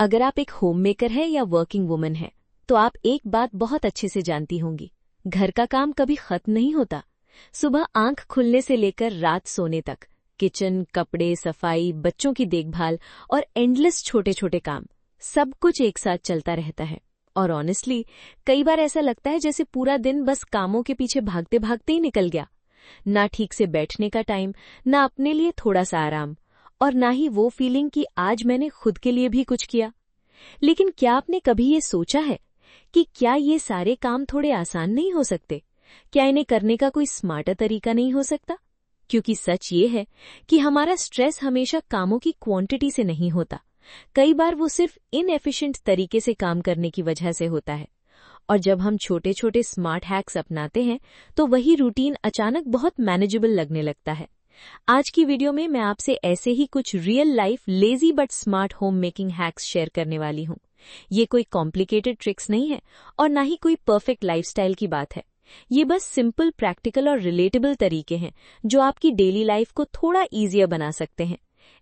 अगर आप एक होम मेकर है या वर्किंग वुमन है तो आप एक बात बहुत अच्छे से जानती होंगी। घर का काम कभी खत्म नहीं होता। सुबह आंख खुलने से लेकर रात सोने तक किचन, कपड़े, सफाई, बच्चों की देखभाल और एंडलेस छोटे छोटे काम, सब कुछ एक साथ चलता रहता है। और ऑनेस्टली कई बार ऐसा लगता है जैसे पूरा दिन बस कामों के पीछे भागते भागते ही निकल गया। ना ठीक से बैठने का टाइम, ना अपने लिए थोड़ा सा आराम, और ना ही वो फीलिंग कि आज मैंने खुद के लिए भी कुछ किया। लेकिन क्या आपने कभी ये सोचा है कि क्या ये सारे काम थोड़े आसान नहीं हो सकते? क्या इन्हें करने का कोई स्मार्टर तरीका नहीं हो सकता? क्योंकि सच ये है कि हमारा स्ट्रेस हमेशा कामों की क्वांटिटी से नहीं होता। कई बार वो सिर्फ इनएफिशिएंट तरीके से काम करने की वजह से होता है। और जब हम छोटे छोटे स्मार्ट हैक्स अपनाते हैं तो वही रूटीन अचानक बहुत मैनेजेबल लगने लगता है। आज की वीडियो में मैं आपसे ऐसे ही कुछ real life lazy but smart home making hacks share करने वाली हूँ। ये कोई कॉम्प्लिकेटेड ट्रिक्स नहीं है और ना ही कोई परफेक्ट लाइफस्टाइल की बात है। ये बस सिंपल, प्रैक्टिकल और रिलेटेबल तरीके हैं जो आपकी डेली लाइफ को थोड़ा ईजियर बना सकते हैं।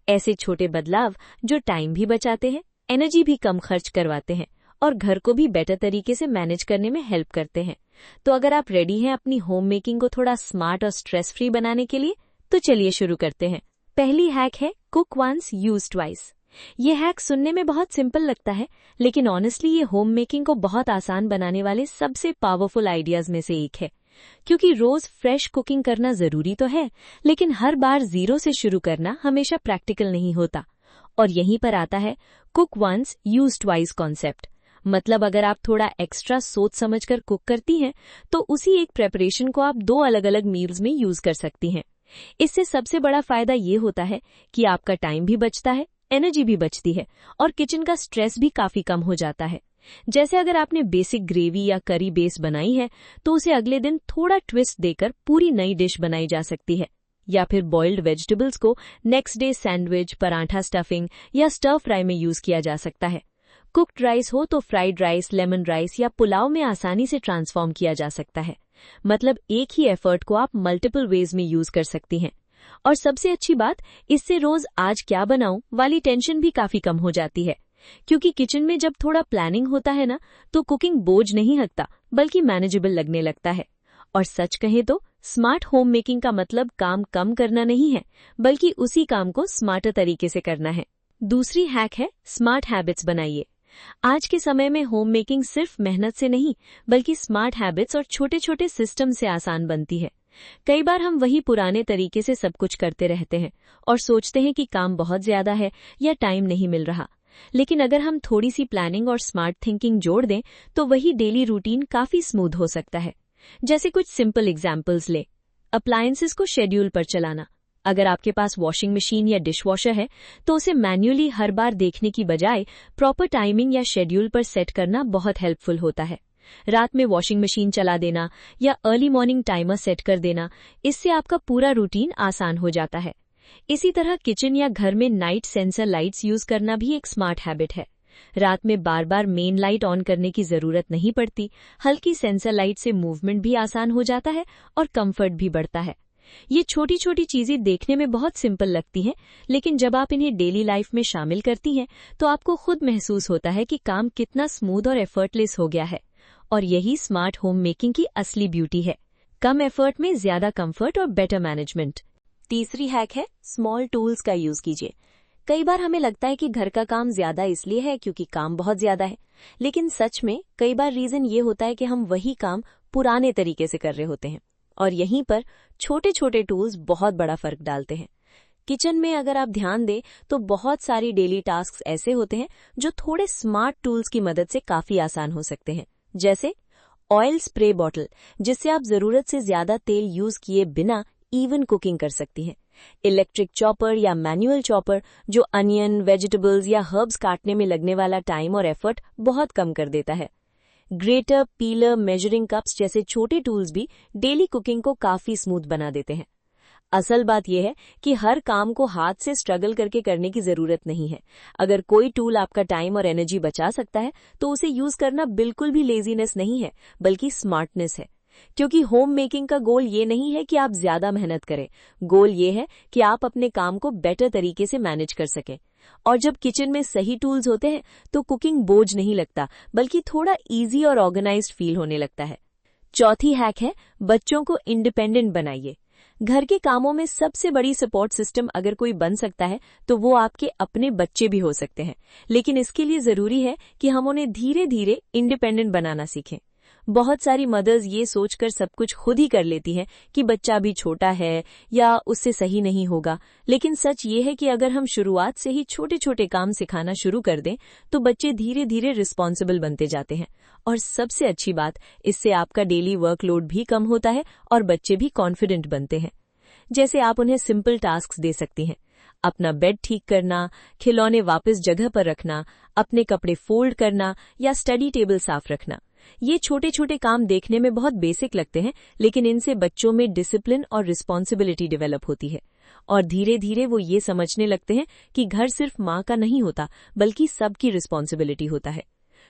ऐसे छोटे बदलाव जो टाइम भी बचाते हैं, एनर्जी भी कम खर्च करवाते हैं और घर को भी बेटर तरीके से मैनेज करने में हेल्प करते हैं। तो अगर आप रेडी हैं अपनी होम मेकिंग को थोड़ा स्मार्ट और स्ट्रेस फ्री बनाने के लिए, तो चलिए शुरू करते हैं। पहली हैक है कुक वंस यूज ट्वाइस। ये हैक सुनने में बहुत सिंपल लगता है, लेकिन ऑनेस्टली ये होम मेकिंग को बहुत आसान बनाने वाले सबसे पावरफुल आइडियाज में से एक है। क्योंकि रोज फ्रेश कुकिंग करना जरूरी तो है, लेकिन हर बार जीरो से शुरू करना हमेशा प्रैक्टिकल नहीं होता। और यहीं पर आता है cook once use twice concept. मतलब अगर आप थोड़ा एक्स्ट्रा सोच समझकर कुक करती हैं तो उसी एक प्रेपरेशन को आप 2 अलग अलग मील्स में यूज कर सकती हैं। इससे सबसे बड़ा फायदा ये होता है कि आपका टाइम भी बचता है, एनर्जी भी बचती है और किचन का स्ट्रेस भी काफी कम हो जाता है। जैसे अगर आपने बेसिक ग्रेवी या करी बेस बनाई है तो उसे अगले दिन थोड़ा ट्विस्ट देकर पूरी नई डिश बनाई जा सकती है। या फिर बॉइल्ड वेजिटेबल्स को next day sandwich, paratha stuffing या स्टर फ्राई में यूज किया जा सकता है। कुक्ड राइस हो तो फ्राइड राइस, लेमन राइस या पुलाव में आसानी से ट्रांसफॉर्म किया जा सकता है। मतलब एक ही एफर्ट को आप मल्टीपल वेज में यूज कर सकती हैं। और सबसे अच्छी बात, इससे रोज आज क्या बनाऊं वाली टेंशन भी काफी कम हो जाती है। क्योंकि किचन में जब थोड़ा प्लानिंग होता है ना, तो कुकिंग बोझ नहीं लगता बल्कि मैनेजेबल लगने लगता है। और सच कहें तो स्मार्ट होम मेकिंग का मतलब काम कम करना नहीं है, बल्कि उसी काम को स्मार्टर तरीके से करना है। दूसरी हैक है स्मार्ट हैबिट्स बनाइए। आज के समय में होम मेकिंग सिर्फ मेहनत से नहीं, बल्कि स्मार्ट हैबिट्स और छोटे छोटे सिस्टम से आसान बनती है। कई बार हम वही पुराने तरीके से सब कुछ करते रहते हैं और सोचते हैं कि काम बहुत ज्यादा है या टाइम नहीं मिल रहा। लेकिन अगर हम थोड़ी सी प्लानिंग और स्मार्ट थिंकिंग जोड़ दें तो वही डेली रूटीन काफी स्मूथ हो सकता है। जैसे कुछ सिंपल एग्जाम्पल्स ले। अप्लायंसेस को शेड्यूल पर चलाना। अगर आपके पास वॉशिंग मशीन या डिशवॉशर है तो उसे मैन्युअली हर बार देखने की बजाय प्रॉपर टाइमिंग या शेड्यूल पर सेट करना बहुत हेल्पफुल होता है। रात में वॉशिंग मशीन चला देना या अर्ली मॉर्निंग टाइमर सेट कर देना, इससे आपका पूरा रूटीन आसान हो जाता है। इसी तरह किचन या घर में नाइट सेंसर लाइट्स यूज करना भी एक स्मार्ट हैबिट है। रात में बार बार मेन लाइट ऑन करने की जरूरत नहीं पड़ती। हल्की सेंसर लाइट से मूवमेंट भी आसान हो जाता है और कंफर्ट भी बढ़ता है। ये छोटी छोटी चीजें देखने में बहुत सिंपल लगती हैं, लेकिन जब आप इन्हें डेली लाइफ में शामिल करती हैं तो आपको खुद महसूस होता है कि काम कितना स्मूथ और एफर्टलेस हो गया है। और यही स्मार्ट होम मेकिंग की असली ब्यूटी है, कम एफर्ट में ज्यादा कंफर्ट और बेटर मैनेजमेंट। तीसरी हैक है स्मॉल टूल्स का यूज कीजिए। कई बार हमें लगता है कि घर का काम ज्यादा इसलिए है क्योंकि काम बहुत ज्यादा है, लेकिन सच में कई बार रीजन ये होता है कि हम वही काम पुराने तरीके से कर रहे होते हैं। और यहीं पर छोटे छोटे टूल्स बहुत बड़ा फर्क डालते हैं। किचन में अगर आप ध्यान दें तो बहुत सारी डेली टास्क ऐसे होते हैं जो थोड़े स्मार्ट टूल्स की मदद से काफी आसान हो सकते हैं। जैसे ऑयल स्प्रे बॉटल, जिससे आप जरूरत से ज्यादा तेल यूज किए बिना इवन कुकिंग कर सकती हैं। इलेक्ट्रिक चॉपर या मैनुअल चॉपर, जो अनियन, वेजिटेबल्स या हर्ब्स काटने में लगने वाला टाइम और एफर्ट बहुत कम कर देता है। ग्रेटर, पीलर, मेजरिंग कप्स जैसे छोटे टूल्स भी डेली कुकिंग को काफी स्मूथ बना देते हैं। असल बात यह है कि हर काम को हाथ से स्ट्रगल करके करने की जरूरत नहीं है। अगर कोई टूल आपका टाइम और एनर्जी बचा सकता है तो उसे यूज करना बिल्कुल भी लेजीनेस नहीं है, बल्कि स्मार्टनेस है। क्योंकि होम मेकिंग का गोल ये नहीं है कि आप ज्यादा मेहनत करें, गोल ये है कि आप अपने काम को बेटर तरीके से मैनेज कर सकें। और जब किचन में सही टूल्स होते हैं तो कुकिंग बोझ नहीं लगता, बल्कि थोड़ा इजी और ऑर्गेनाइज्ड फील होने लगता है। चौथी हैक है, बच्चों को इंडिपेंडेंट बनाइए। घर के कामों में सबसे बड़ी सपोर्ट सिस्टम अगर कोई बन सकता है तो वो आपके अपने बच्चे भी हो सकते हैं, लेकिन इसके लिए जरूरी है कि हम उन्हें धीरे धीरे इंडिपेंडेंट बनाना सीखें। बहुत सारी मदर्स ये सोचकर सब कुछ खुद ही कर लेती हैं कि बच्चा अभी छोटा है या उससे सही नहीं होगा, लेकिन सच ये है कि अगर हम शुरुआत से ही छोटे छोटे काम सिखाना शुरू कर दें तो बच्चे धीरे धीरे रिस्पॉन्सिबल बनते जाते हैं। और सबसे अच्छी बात, इससे आपका डेली वर्कलोड भी कम होता है और बच्चे भी कॉन्फिडेंट बनते हैं। जैसे आप उन्हें सिंपल टास्क्स दे सकती हैं, अपना बेड ठीक करना, खिलौने वापस जगह पर रखना, अपने कपड़े फोल्ड करना या स्टडी टेबल साफ रखना। ये छोटे छोटे काम देखने में बहुत बेसिक लगते हैं, लेकिन इनसे बच्चों में डिसिप्लिन और रिस्पॉन्सिबिलिटी डेवलप होती है और धीरे धीरे वो ये समझने लगते हैं कि घर सिर्फ माँ का नहीं होता, बल्कि सबकी रिस्पॉन्सिबिलिटी होता है।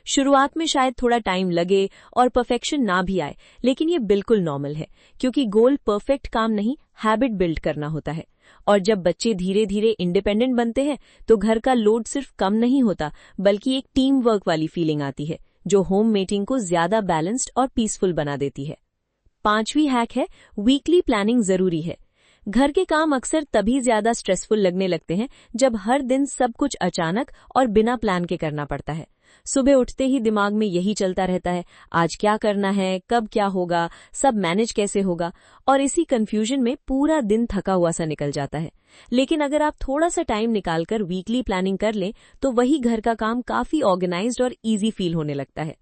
शुरुआत में शायद थोड़ा टाइम लगे और परफेक्शन ना भी आए, लेकिन ये बिल्कुल नॉर्मल है, क्योंकि गोल परफेक्ट काम नहीं, हैबिट बिल्ड करना होता है। और जब बच्चे धीरे धीरे इंडिपेंडेंट बनते हैं तो घर का लोड सिर्फ कम नहीं होता, बल्कि एक टीम वर्क वाली फीलिंग आती है जो होम मेकिंग को ज्यादा बैलेंस्ड और पीसफुल बना देती है। पांचवी हैक है, वीकली प्लानिंग जरूरी है। घर के काम अक्सर तभी ज्यादा स्ट्रेसफुल लगने लगते हैं जब हर दिन सब कुछ अचानक और बिना प्लान के करना पड़ता है। सुबह उठते ही दिमाग में यही चलता रहता है, आज क्या करना है, कब क्या होगा, सब मैनेज कैसे होगा, और इसी कंफ्यूजन में पूरा दिन थका हुआ सा निकल जाता है। लेकिन अगर आप थोड़ा सा टाइम निकालकर वीकली प्लानिंग कर लें तो वही घर का काम काफी ऑर्गेनाइज्ड और इजी फील होने लगता है।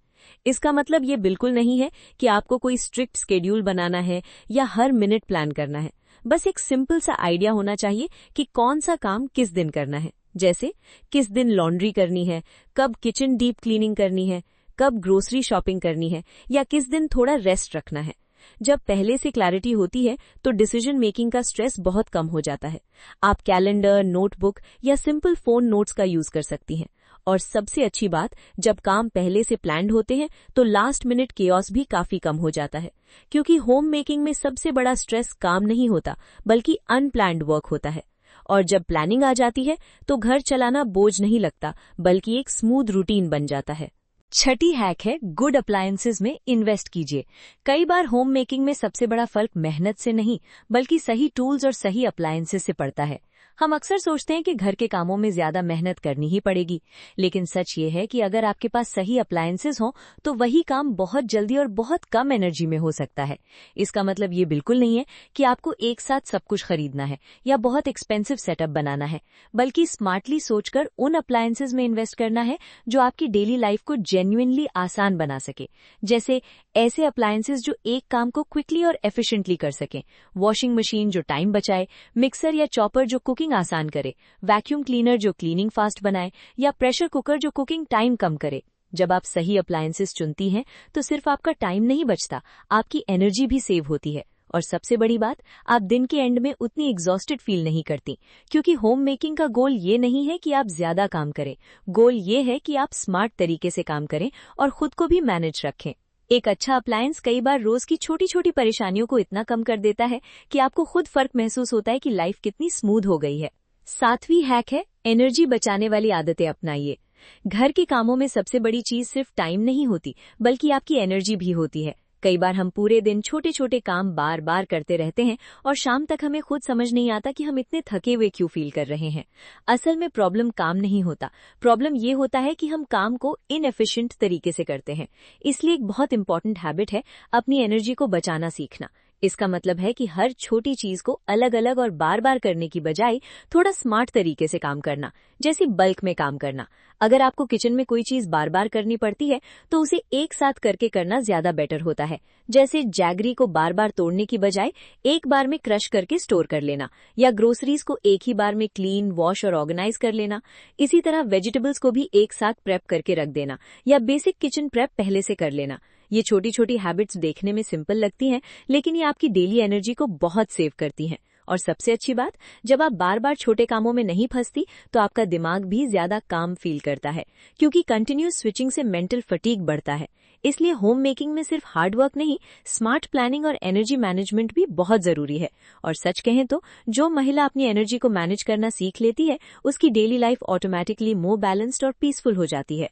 इसका मतलब ये बिल्कुल नहीं है कि आपको कोई स्ट्रिक्ट शेड्यूल बनाना है या हर मिनट प्लान करना है। बस एक सिंपल सा आइडिया होना चाहिए कि कौन सा काम किस दिन करना है, जैसे किस दिन लॉन्ड्री करनी है, कब किचन डीप क्लीनिंग करनी है, कब ग्रोसरी शॉपिंग करनी है, या किस दिन थोड़ा रेस्ट रखना है। जब पहले से क्लैरिटी होती है तो डिसीजन मेकिंग का स्ट्रेस बहुत कम हो जाता है। आप कैलेंडर, नोटबुक या सिंपल फोन नोट्स का यूज कर सकती हैं। और सबसे अच्छी बात, जब काम पहले से प्लान्ड होते हैं तो लास्ट मिनट केओस भी काफी कम हो जाता है, क्योंकि होम मेकिंग में सबसे बड़ा स्ट्रेस काम नहीं होता, बल्कि अनप्लान्ड वर्क होता है। और जब प्लानिंग आ जाती है तो घर चलाना बोझ नहीं लगता, बल्कि एक स्मूथ रूटीन बन जाता है। छठी हैक है, गुड अप्लायंसेज में इन्वेस्ट कीजिए। कई बार होम मेकिंग में सबसे बड़ा फर्क मेहनत से नहीं, बल्कि सही टूल्स और सही अप्लायंसेज से पड़ता है। हम अक्सर सोचते हैं कि घर के कामों में ज्यादा मेहनत करनी ही पड़ेगी, लेकिन सच ये है कि अगर आपके पास सही अप्लायंसेज हों तो वही काम बहुत जल्दी और बहुत कम एनर्जी में हो सकता है। इसका मतलब ये बिल्कुल नहीं है कि आपको एक साथ सब कुछ खरीदना है या बहुत एक्सपेंसिव सेटअप बनाना है, बल्कि स्मार्टली सोचकर उन अप्लायंसेज में इन्वेस्ट करना है जो आपकी डेली लाइफ को जेन्युइनली आसान बना सके। जैसे ऐसे अप्लायंसेज जो एक काम को क्विकली और एफिशिएंटली कर सकें, वॉशिंग मशीन जो टाइम बचाए, मिक्सर या चॉपर जो कुकिंग आसान करे, वैक्यूम क्लीनर जो क्लीनिंग फास्ट बनाए, या प्रेशर कुकर जो कुकिंग टाइम कम करे। जब आप सही अप्लायंसेस चुनती हैं तो सिर्फ आपका टाइम नहीं बचता, आपकी एनर्जी भी सेव होती है। और सबसे बड़ी बात, आप दिन के एंड में उतनी एग्जॉस्टेड फील नहीं करती, क्योंकि होम मेकिंग का गोल ये नहीं है कि आप ज्यादा काम करें। गोल ये है कि आप स्मार्ट तरीके से काम करें और खुद को भी मैनेज रखें। एक अच्छा अप्लायंस कई बार रोज की छोटी छोटी परेशानियों को इतना कम कर देता है कि आपको खुद फर्क महसूस होता है कि लाइफ कितनी स्मूथ हो गई है। सातवीं हैक है, एनर्जी बचाने वाली आदतें अपनाइए। घर के कामों में सबसे बड़ी चीज सिर्फ टाइम नहीं होती, बल्कि आपकी एनर्जी भी होती है। कई बार हम पूरे दिन छोटे छोटे काम बार बार करते रहते हैं और शाम तक हमें खुद समझ नहीं आता कि हम इतने थके हुए क्यों फील कर रहे हैं। असल में प्रॉब्लम काम नहीं होता, प्रॉब्लम ये होता है कि हम काम को इनएफिशिएंट तरीके से करते हैं। इसलिए एक बहुत इंपॉर्टेंट हैबिट है अपनी एनर्जी को बचाना सीखना। इसका मतलब है कि हर छोटी चीज को अलग अलग और बार बार करने की बजाय थोड़ा स्मार्ट तरीके से काम करना, जैसे बल्क में काम करना। अगर आपको किचन में कोई चीज बार बार करनी पड़ती है तो उसे एक साथ करके करना ज्यादा बेटर होता है। जैसे जैगरी को बार बार तोड़ने की बजाय एक बार में क्रश करके स्टोर कर लेना, या ग्रोसरीज को एक ही बार में क्लीन, वॉश और ऑर्गेनाइज कर लेना। इसी तरह वेजिटेबल्स को भी एक साथ प्रेप करके रख देना, या बेसिक किचन प्रेप पहले से कर लेना। ये छोटी छोटी हैबिट्स देखने में सिंपल लगती हैं, लेकिन ये आपकी डेली एनर्जी को बहुत सेव करती हैं और सबसे अच्छी बात, जब आप बार बार छोटे कामों में नहीं फंसती तो आपका दिमाग भी ज्यादा काम फील करता है, क्योंकि कंटिन्यूस स्विचिंग से मेंटल फटीग बढ़ता है। इसलिए होम मेकिंग में सिर्फ हार्ड वर्क नहीं, स्मार्ट प्लानिंग और एनर्जी मैनेजमेंट भी बहुत जरूरी है। और सच कहें तो जो महिला अपनी एनर्जी को मैनेज करना सीख लेती है, उसकी डेली लाइफ ऑटोमेटिकली मोर बैलेंस्ड और पीसफुल हो जाती है।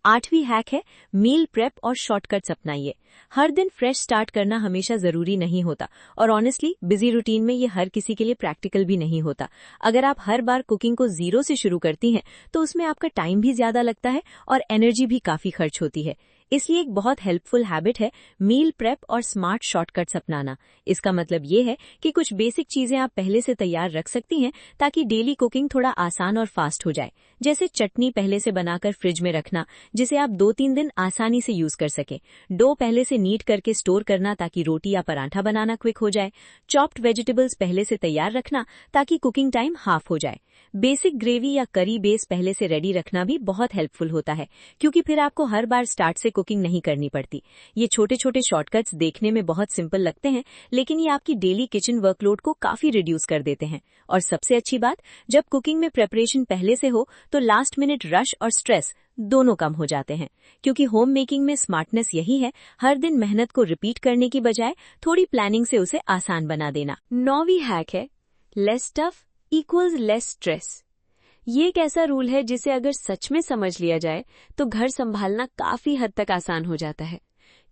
8वीं हैक है मील प्रेप और शॉर्टकट्स अपनाइए। हर दिन फ्रेश स्टार्ट करना हमेशा जरूरी नहीं होता, और ऑनेस्टली बिजी रूटीन में ये हर किसी के लिए प्रैक्टिकल भी नहीं होता। अगर आप हर बार कुकिंग को जीरो से शुरू करती हैं तो उसमें आपका टाइम भी ज्यादा लगता है और एनर्जी भी काफी खर्च होती है। इसलिए एक बहुत हेल्पफुल हैबिट है मील प्रेप और स्मार्ट शॉर्टकट्स अपनाना। इसका मतलब ये है कि कुछ बेसिक चीजें आप पहले से तैयार रख सकती हैं ताकि डेली कुकिंग थोड़ा आसान और फास्ट हो जाए। जैसे चटनी पहले से बनाकर फ्रिज में रखना, जिसे आप 2-3 दिन आसानी से यूज कर सकें। डो पहले से नीट करके स्टोर करना ताकि रोटी या पराठा बनाना क्विक हो जाए। चॉप्ड वेजिटेबल्स पहले से तैयार रखना ताकि कुकिंग टाइम हाफ हो जाए। बेसिक ग्रेवी या करी बेस पहले से रेडी रखना भी बहुत हेल्पफुल होता है, क्योंकि फिर आपको हर बार स्टार्ट से कुकिंग नहीं करनी पड़ती। ये छोटे छोटे शॉर्टकट्स देखने में बहुत सिंपल लगते हैं, लेकिन ये आपकी डेली किचन वर्कलोड को काफी रिड्यूस कर देते हैं। और सबसे अच्छी बात, जब कुकिंग में प्रेपरेशन पहले से हो तो लास्ट मिनट रश और स्ट्रेस दोनों कम हो जाते हैं। क्योंकि होम मेकिंग में स्मार्टनेस यही है, हर दिन मेहनत को रिपीट करने की बजाय थोड़ी प्लानिंग से उसे आसान बना देना। 9वीं हैक है less tough equals less stress. ये एक ऐसा रूल है जिसे अगर सच में समझ लिया जाए तो घर संभालना काफी हद तक आसान हो जाता है।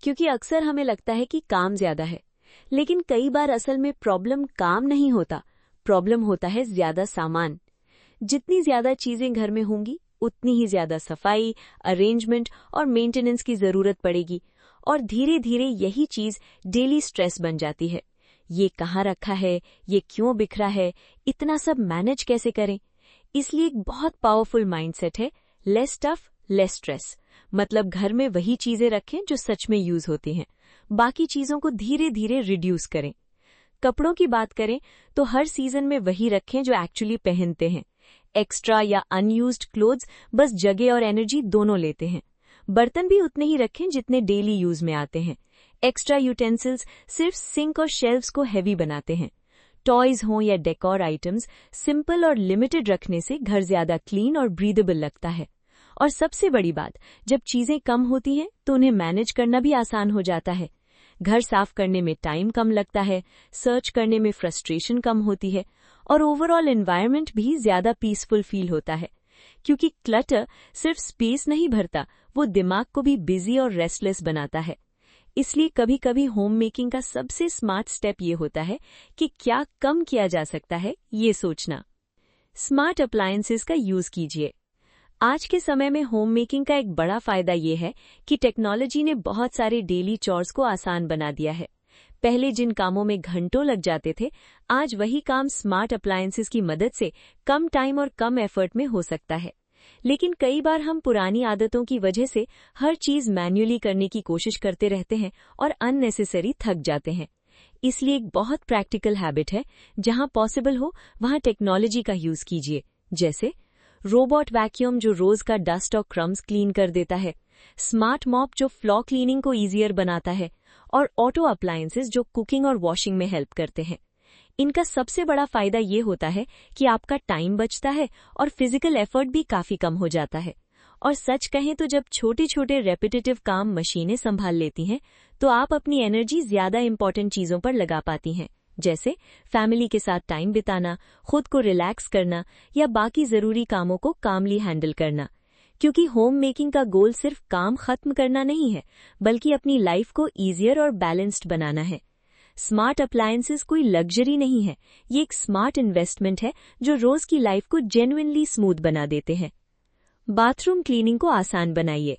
क्योंकि अक्सर हमें लगता है कि काम ज्यादा है, लेकिन कई बार असल में प्रॉब्लम काम नहीं होता, प्रॉब्लम होता है ज्यादा सामान। जितनी ज्यादा चीजें घर में होंगी उतनी ही ज्यादा सफाई, अरेंजमेंट और मेंटेनेंस की जरूरत पड़ेगी, और धीरे धीरे यही चीज डेली स्ट्रेस बन जाती है। ये कहाँ रखा है, ये क्यों बिखरा है, इतना सब मैनेज कैसे करें। इसलिए एक बहुत पावरफुल माइंडसेट है लेस टफ लेस स्ट्रेस। मतलब घर में वही चीजें रखें जो सच में यूज होती हैं, बाकी चीजों को धीरे धीरे रिड्यूस करें। कपड़ों की बात करें तो हर सीजन में वही रखें जो एक्चुअली पहनते हैं। एक्स्ट्रा या अनयूज्ड क्लोथ्स बस जगह और एनर्जी दोनों लेते हैं। बर्तन भी उतने ही रखें जितने डेली यूज में आते हैं। एक्स्ट्रा यूटेंसिल्स सिर्फ सिंक और शेल्व्स को हेवी बनाते हैं। टॉयज हों या डेकोर आइटम्स सिंपल और लिमिटेड रखने से घर ज्यादा क्लीन और ब्रीदेबल लगता है। और सबसे बड़ी बात, जब चीजें कम होती हैं तो उन्हें मैनेज करना भी आसान हो जाता है। घर साफ करने में टाइम कम लगता है, सर्च करने में फ्रस्ट्रेशन कम होती है, और ओवरऑल एनवायरनमेंट भी ज्यादा पीसफुल फील होता है। क्योंकि क्लटर सिर्फ स्पेस नहीं भरता, वो दिमाग को भी बिजी और रेस्टलेस बनाता है। इसलिए कभी कभी होम मेकिंग का सबसे स्मार्ट स्टेप ये होता है कि क्या कम किया जा सकता है, ये सोचना। स्मार्ट अप्लायंसेस का यूज कीजिए। आज के समय में होम मेकिंग का एक बड़ा फायदा ये है कि टेक्नोलॉजी ने बहुत सारे डेली चॉर्स को आसान बना दिया है। पहले जिन कामों में घंटों लग जाते थे, आज वही काम स्मार्ट अप्लायंसेस की मदद से कम टाइम और कम एफर्ट में हो सकता है। लेकिन कई बार हम पुरानी आदतों की वजह से हर चीज मैन्युअली करने की कोशिश करते रहते हैं और अननेसेसरी थक जाते हैं। इसलिए एक बहुत प्रैक्टिकल हैबिट है, जहां पॉसिबल हो वहां टेक्नोलॉजी का यूज कीजिए। जैसे रोबोट वैक्यूम जो रोज का डस्ट और क्रम्स क्लीन कर देता है, स्मार्ट मॉप जो फ्लोर क्लीनिंग को ईजियर बनाता है, और ऑटो अप्लायंसेस जो कुकिंग और वॉशिंग में हेल्प करते हैं। इनका सबसे बड़ा फायदा ये होता है कि आपका टाइम बचता है और फिजिकल एफर्ट भी काफी कम हो जाता है। और सच कहें तो जब छोटे छोटे रेपिटेटिव काम मशीनें संभाल लेती हैं तो आप अपनी एनर्जी ज्यादा इंपॉर्टेंट चीजों पर लगा पाती हैं, जैसे फैमिली के साथ टाइम बिताना, खुद को रिलैक्स करना या बाकी जरूरी कामों को कामली हैंडल करना। क्योंकि होम मेकिंग का गोल सिर्फ काम खत्म करना नहीं है, बल्कि अपनी लाइफ को ईजियर और बैलेंस्ड बनाना है। स्मार्ट अप्लायंसेस कोई लग्जरी नहीं है, ये एक स्मार्ट इन्वेस्टमेंट है जो रोज की लाइफ को जेन्युइनली स्मूथ बना देते हैं। बाथरूम क्लीनिंग को आसान बनाइए।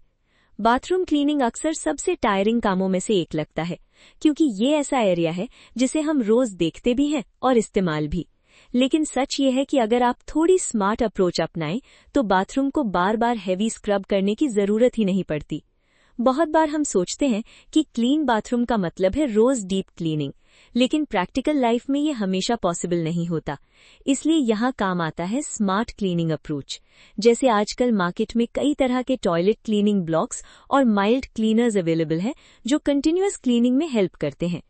बाथरूम क्लीनिंग अक्सर सबसे टायरिंग कामों में से एक लगता है, क्योंकि ये ऐसा एरिया है जिसे हम रोज देखते भी हैं और इस्तेमाल भी। लेकिन सच ये है कि अगर आप थोड़ी स्मार्ट अप्रोच अपनाएं तो बाथरूम को बार बार हेवी स्क्रब करने की जरूरत ही नहीं पड़ती। बहुत बार हम सोचते हैं कि क्लीन बाथरूम का मतलब है रोज डीप क्लीनिंग, लेकिन प्रैक्टिकल लाइफ में ये हमेशा पॉसिबल नहीं होता। इसलिए यहाँ काम आता है स्मार्ट क्लीनिंग अप्रोच। जैसे आजकल मार्केट में कई तरह के टॉयलेट क्लीनिंग ब्लॉक्स और माइल्ड क्लीनर्स अवेलेबल हैं जो कंटिन्यूअस क्लीनिंग में हेल्प करते हैं।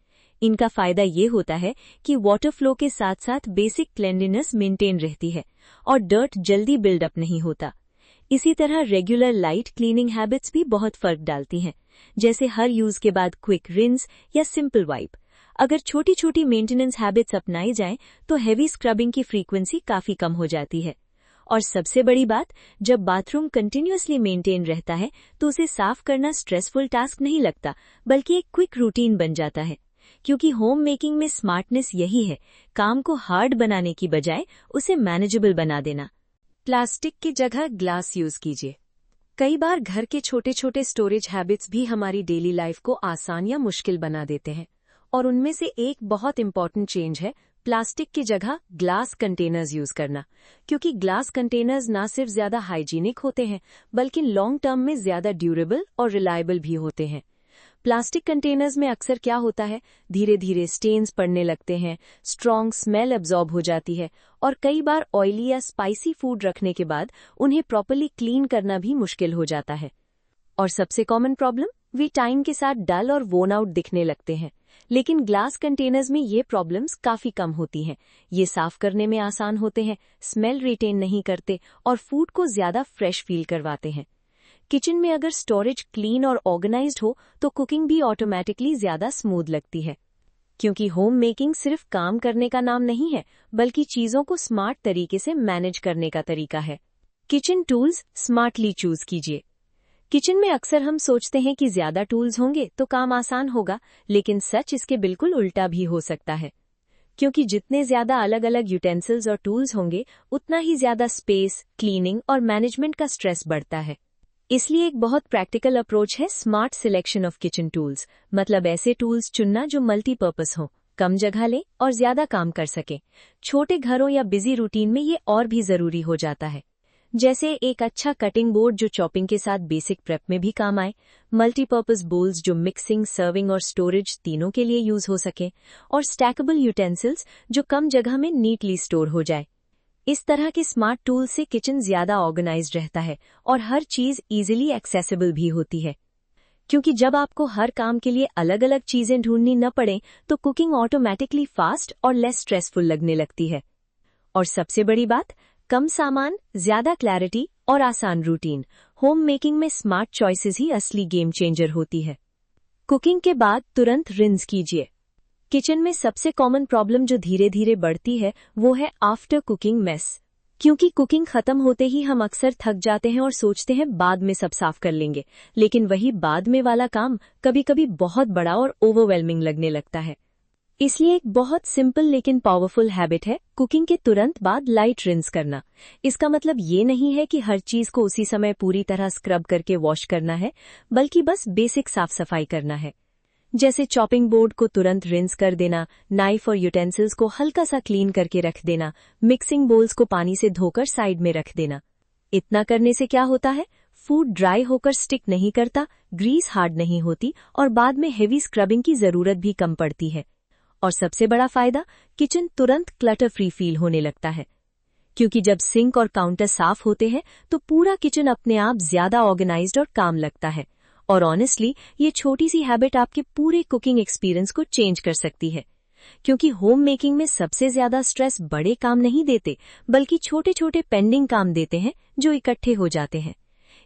इनका फायदा ये होता है कि वाटर फ्लो के साथ साथ बेसिक क्लेanलीनेस मेंटेन रहती है और डर्ट जल्दी बिल्डअप नहीं होता। इसी तरह रेगुलर लाइट क्लीनिंग हैबिट्स भी बहुत फर्क डालती हैं, जैसे हर यूज के बाद क्विक रिंस या सिंपल वाइप। अगर छोटी छोटी मेंटेनेंस हैबिट्स अपनाई जाएं तो हेवी स्क्रबिंग की फ्रीक्वेंसी काफी कम हो जाती है। और सबसे बड़ी बात, जब बाथरूम कंटिन्यूअसली मेंटेन रहता है तो उसे साफ करना स्ट्रेसफुल टास्क नहीं लगता, बल्कि एक क्विक रूटीन बन जाता है। क्योंकि होम मेकिंग में स्मार्टनेस यही है, काम को हार्ड बनाने की बजाय उसे मैनेजेबल बना देना। प्लास्टिक की जगह ग्लास यूज कीजिए। कई बार घर के छोटे छोटे स्टोरेज हैबिट्स भी हमारी डेली लाइफ को आसान या मुश्किल बना देते हैं, और उनमें से एक बहुत इंपॉर्टेंट चेंज है प्लास्टिक की जगह ग्लास कंटेनर्स यूज करना। क्योंकि ग्लास कंटेनर्स ना सिर्फ ज्यादा हाइजीनिक होते हैं, बल्कि लॉन्ग टर्म में ज्यादा ड्यूरेबल और रिलायबल भी होते हैं। प्लास्टिक कंटेनर्स में अक्सर क्या होता है, धीरे धीरे स्टेन्स पड़ने लगते हैं, स्ट्रॉन्ग स्मेल एब्जॉर्ब हो जाती है, और कई बार ऑयली या स्पाइसी फूड रखने के बाद उन्हें प्रॉपर्ली क्लीन करना भी मुश्किल हो जाता है। और सबसे कॉमन प्रॉब्लम, वे टाइम के साथ डल और वोन आउट दिखने लगते हैं। लेकिन ग्लास कंटेनर्स में ये प्रॉब्लम्स काफी कम होती हैं। ये साफ करने में आसान होते हैं, स्मेल रिटेन नहीं करते और फूड को ज्यादा फ्रेश फील करवाते हैं। किचन में अगर स्टोरेज क्लीन और ऑर्गेनाइज्ड हो तो कुकिंग भी ऑटोमेटिकली ज्यादा स्मूथ लगती है। क्योंकि होम मेकिंग सिर्फ काम करने का नाम नहीं है, बल्कि चीजों को स्मार्ट तरीके से मैनेज करने का तरीका है। किचन टूल्स स्मार्टली चूज कीजिए। किचन में अक्सर हम सोचते हैं कि ज्यादा टूल्स होंगे तो काम आसान होगा, लेकिन सच इसके बिल्कुल उल्टा भी हो सकता है। क्योंकि जितने ज्यादा अलग अलग यूटेंसिल्स और टूल्स होंगे, उतना ही ज्यादा स्पेस, क्लीनिंग और मैनेजमेंट का स्ट्रेस बढ़ता है। इसलिए एक बहुत प्रैक्टिकल अप्रोच है smart selection of kitchen tools. मतलब ऐसे टूल्स चुनना जो मल्टीपर्पस हों, कम जगह लें और ज्यादा काम कर सकें। छोटे घरों या बिजी रूटीन में ये और भी जरूरी हो जाता है। जैसे एक अच्छा कटिंग बोर्ड जो चॉपिंग के साथ बेसिक प्रेप में भी काम आए, मल्टीपर्पस बोल्स जो मिक्सिंग, सर्विंग और स्टोरेज तीनों के लिए यूज हो सके, और स्टैकेबल यूटेंसिल्स जो कम जगह में नीटली स्टोर हो जाए। इस तरह के स्मार्ट टूल से किचन ज्यादा ऑर्गेनाइज्ड रहता है और हर चीज इजीली एक्सेसिबल भी होती है। क्योंकि जब आपको हर काम के लिए अलग अलग चीजें ढूंढनी न पड़े तो कुकिंग ऑटोमेटिकली फास्ट और लेस स्ट्रेसफुल लगने लगती है। और सबसे बड़ी बात, कम सामान, ज्यादा क्लैरिटी और आसान रूटीन। होम मेकिंग में स्मार्ट चॉइसेस ही असली गेम चेंजर होती है। कुकिंग के बाद तुरंत रिंस कीजिए। किचन में सबसे कॉमन प्रॉब्लम जो धीरे धीरे बढ़ती है वो है आफ्टर कुकिंग मेस। क्योंकि कुकिंग खत्म होते ही हम अक्सर थक जाते हैं और सोचते हैं बाद में सब साफ कर लेंगे, लेकिन वही बाद में वाला काम कभी कभी बहुत बड़ा और ओवरवेलमिंग लगने लगता है। इसलिए एक बहुत सिंपल लेकिन पावरफुल हैबिट है कुकिंग के तुरंत बाद लाइट रिंस करना। इसका मतलब ये नहीं है कि हर चीज को उसी समय पूरी तरह स्क्रब करके वॉश करना है, बल्कि बस बेसिक साफ सफाई करना है। जैसे चॉपिंग बोर्ड को तुरंत रिंस कर देना, नाइफ और यूटेंसिल्स को हल्का सा क्लीन करके रख देना, मिक्सिंग बोल्स को पानी से धोकर साइड में रख देना। इतना करने से क्या होता है, फूड ड्राई होकर स्टिक नहीं करता, ग्रीस हार्ड नहीं होती और बाद में हेवी स्क्रबिंग की जरूरत भी कम पड़ती है। और सबसे बड़ा फायदा, किचन तुरंत क्लटर फ्री फील होने लगता है। क्योंकि जब सिंक और काउंटर साफ होते हैं तो पूरा किचन अपने आप ज्यादा ऑर्गेनाइज्ड और काम लगता है। और ऑनेस्टली ये छोटी सी हैबिट आपके पूरे कुकिंग एक्सपीरियंस को चेंज कर सकती है। क्योंकि होम मेकिंग में सबसे ज्यादा स्ट्रेस बड़े काम नहीं देते, बल्कि छोटे छोटे पेंडिंग काम देते हैं जो इकट्ठे हो जाते हैं।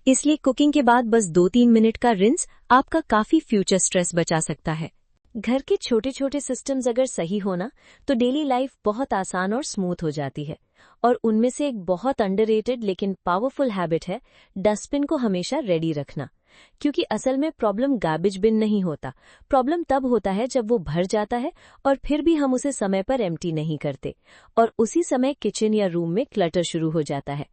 इसलिए कुकिंग के बाद बस 2-3 मिनट का रिंस आपका काफी फ्यूचर स्ट्रेस बचा सकता है। घर के छोटे छोटे सिस्टम्स अगर सही होना तो डेली लाइफ बहुत आसान और स्मूथ हो जाती है। और उनमें से एक बहुत अंडररेटेड लेकिन पावरफुल हैबिट है डस्टबिन को हमेशा रेडी रखना। क्योंकि असल में प्रॉब्लम गार्बेज बिन नहीं होता, प्रॉब्लम तब होता है जब वो भर जाता है और फिर भी हम उसे समय पर एम्प्टी नहीं करते, और उसी समय किचन या रूम में क्लटर शुरू हो जाता है।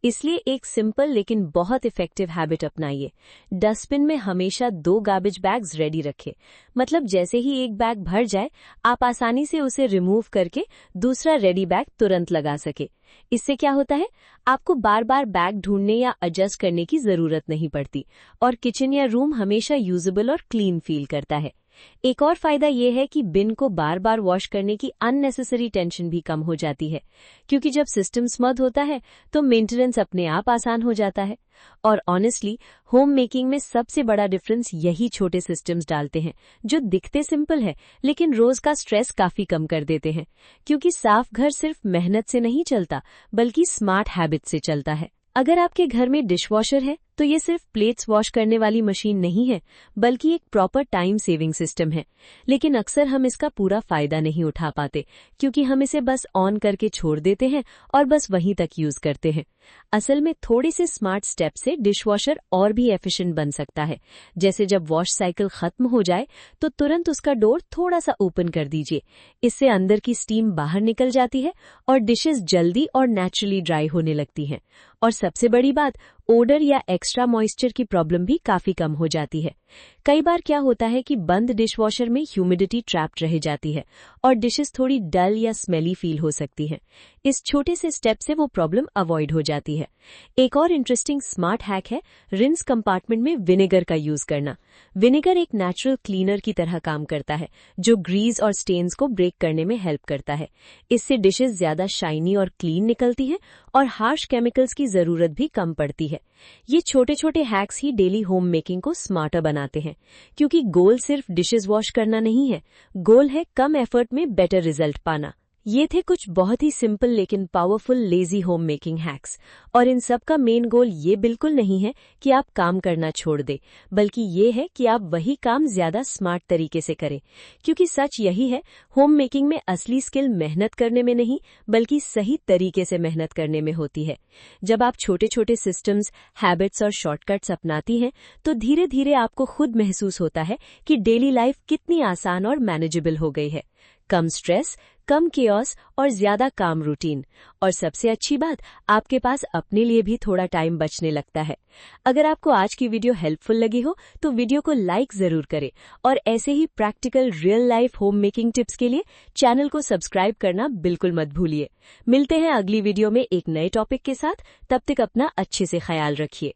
इसलिए एक सिंपल लेकिन बहुत इफेक्टिव हैबिट अपनाइए। डस्टबिन में हमेशा 2 गार्बेज बैग्स रेडी रखें। मतलब जैसे ही एक बैग भर जाए, आप आसानी से उसे रिमूव करके दूसरा रेडी बैग तुरंत लगा सके। इससे क्या होता है, आपको बार बार बैग ढूंढने या एडजस्ट करने की जरूरत नहीं पड़ती और किचन या रूम हमेशा यूजेबल और क्लीन फील करता है। एक और फायदा ये है कि बिन को बार बार वॉश करने की अननेसेसरी टेंशन भी कम हो जाती है, क्योंकि जब सिस्टम स्मूथ होता है तो मेंटेनेंस अपने आप आसान हो जाता है। और ऑनेस्टली होम मेकिंग में सबसे बड़ा डिफरेंस यही छोटे सिस्टम्स डालते हैं, जो दिखते सिंपल है लेकिन रोज का स्ट्रेस काफी कम कर देते हैं, क्योंकि साफ घर सिर्फ मेहनत से नहीं चलता बल्कि स्मार्ट हैबिट से चलता है। अगर आपके घर में डिशवॉशर है तो ये सिर्फ प्लेट्स वॉश करने वाली मशीन नहीं है, बल्कि एक प्रॉपर टाइम सेविंग सिस्टम है। लेकिन अक्सर हम इसका पूरा फायदा नहीं उठा पाते, क्योंकि हम इसे बस ऑन करके छोड़ देते हैं और बस वहीं तक यूज करते हैं। असल में थोड़े से स्मार्ट स्टेप से डिशवॉशर और भी एफिशिएंट बन सकता है। जैसे जब वॉश साइकिल खत्म हो जाए तो तुरंत उसका डोर थोड़ा सा ओपन कर दीजिए। इससे अंदर की स्टीम बाहर निकल जाती है और डिशेस जल्दी और नेचुरली ड्राई होने लगती हैं। और सबसे बड़ी बात, ओडर या एक्स्ट्रा मॉइस्चर की प्रॉब्लम भी काफी कम हो जाती है। कई बार क्या होता है कि बंद डिशवॉशर में ह्यूमिडिटी ट्रैप्ड रह जाती है और डिशेस थोड़ी डल या स्मेली फील हो सकती हैं। इस छोटे से स्टेप से वो प्रॉब्लम अवॉइड हो जाती है। एक और इंटरेस्टिंग स्मार्ट हैक है रिंस कंपार्टमेंट में विनेगर का यूज करना। विनेगर एक नेचुरल क्लीनर की तरह काम करता है, जो ग्रीस और स्टेन्स को ब्रेक करने में हेल्प करता है। इससे डिशेस ज्यादा शाइनी और क्लीन निकलती हैं और हार्श केमिकल्स की जरूरत भी कम पड़ती है। ये छोटे छोटे हैक्स ही डेली होम मेकिंग को स्मार्टर बनाते हैं, क्योंकि गोल सिर्फ डिशेस वॉश करना नहीं है, गोल है कम एफर्ट में बेटर रिजल्ट पाना। ये थे कुछ बहुत ही सिंपल लेकिन powerful lazy home making hacks. और इन सब का मेन गोल ये बिल्कुल नहीं है कि आप काम करना छोड़ दें, बल्कि ये है कि आप वही काम ज्यादा स्मार्ट तरीके से करें। क्योंकि सच यही है, होम मेकिंग में असली स्किल मेहनत करने में नहीं बल्कि सही तरीके से मेहनत करने में होती है। जब आप छोटे छोटे सिस्टम्स, हैबिट्स और शॉर्टकट्स अपनाती हैं तो धीरे धीरे आपको खुद महसूस होता है कि डेली लाइफ कितनी आसान और मैनेजेबल हो गई है। कम स्ट्रेस, कम केओस और ज्यादा काम रूटीन। और सबसे अच्छी बात, आपके पास अपने लिए भी थोड़ा टाइम बचने लगता है। अगर आपको आज की वीडियो हेल्पफुल लगी हो तो वीडियो को लाइक जरूर करें और ऐसे ही practical real life home making tips के लिए चैनल को सब्सक्राइब करना बिल्कुल मत भूलिए। मिलते हैं अगली वीडियो में एक नए टॉपिक के साथ। तब तक अपना अच्छे से ख्याल रखिए।